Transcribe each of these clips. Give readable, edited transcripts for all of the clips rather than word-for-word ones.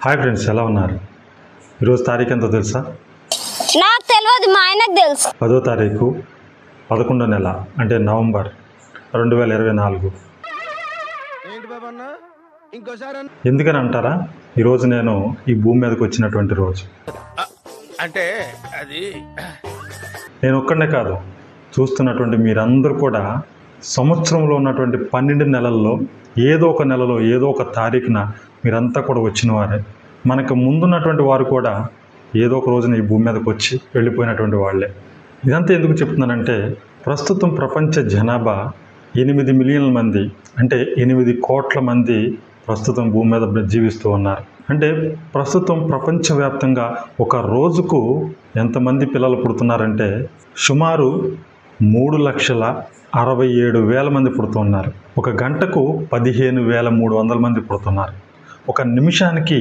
Hi friends, ఎలా ఉన్నారు? ఈరోజు తారీఖు ఎంతో తెలుసా? నాకు తెలియదు, మా ఆయనకు తెలుసు. 10వ తారీఖు 11వ నెల, అంటే నవంబర్ 2024. ఎందుకని అంటారా? ఈరోజు నేను ఈ భూమి మీదకి వచ్చినటువంటి రోజు. అంటే అది నేను ఒక్కడనే కాదు, చూస్తున్నటువంటి మీరందరూ కూడా సంవత్సరంలో ఉన్నటువంటి 12 నెలల్లో ఏదో ఒక నెలలో ఏదో ఒక తారీఖున మీరంతా కూడా వచ్చిన వారే. మనకు ముందున్నటువంటి వారు కూడా ఏదో ఒక రోజున ఈ భూమి మీదకి వచ్చి వెళ్ళిపోయినటువంటి వాళ్ళే. ఇదంతా ఎందుకు చెప్తున్నానంటే, ప్రస్తుతం ప్రపంచ జనాభా 8 మిలియన్ల మంది, అంటే 8 కోట్ల మంది ప్రస్తుతం భూమి మీద జీవిస్తూ ఉన్నారు. అంటే ప్రస్తుతం ప్రపంచవ్యాప్తంగా ఒక రోజుకు ఎంతమంది పిల్లలు పుడుతున్నారంటే సుమారు 3,67,000 మంది పుడుతున్నారు. ఒక గంటకు 15,300 మంది పుడుతున్నారు. ఒక నిమిషానికి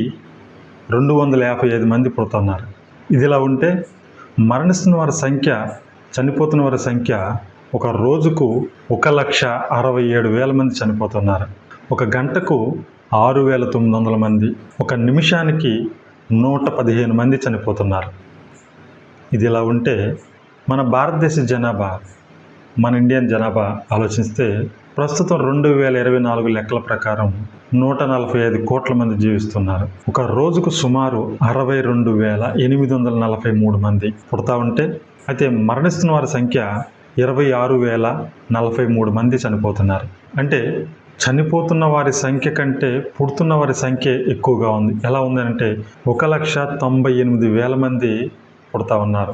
255 మంది పుడుతున్నారు. ఇదిలా ఉంటే మరణిస్తున్న వారి సంఖ్య, చనిపోతున్న వారి సంఖ్య ఒక రోజుకు 1,67,000 మంది చనిపోతున్నారు. ఒక గంటకు 6,900 మంది, ఒక నిమిషానికి 115 మంది చనిపోతున్నారు. ఇదిలా ఉంటే మన భారతదేశ జనాభా, మన ఇండియన్ జనాభా ఆలోచిస్తే ప్రస్తుతం 2024 లెక్కల ప్రకారం 145 కోట్ల మంది జీవిస్తున్నారు. ఒక రోజుకు సుమారు 62,843 మంది పుడతా ఉంటే, అయితే మరణిస్తున్న వారి సంఖ్య 26,043 మంది చనిపోతున్నారు. అంటే చనిపోతున్న వారి సంఖ్య కంటే పుడుతున్న వారి సంఖ్య ఎక్కువగా ఉంది. ఎలా ఉందంటే 1,98,000 మంది పుడతా ఉన్నారు.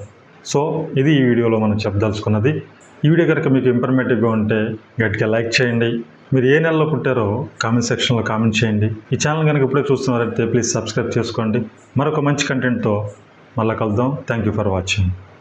సో ఇది ఈ వీడియోలో మనం చెప్పదలుచుకున్నది. ఈ వీడియో కనుక మీకు ఇన్ఫర్మేటివ్గా ఉంటే గట్టిగా లైక్ చేయండి. మీరు ఏ నెలలో పుట్టారో కామెంట్ సెక్షన్లో కామెంట్ చేయండి. ఈ ఛానల్ కనుక ఇప్పుడే చూస్తున్నారంటే ప్లీజ్ సబ్స్క్రైబ్ చేసుకోండి. మరొక మంచి కంటెంట్తో మళ్ళీ కలుద్దాం. Thank you for watching.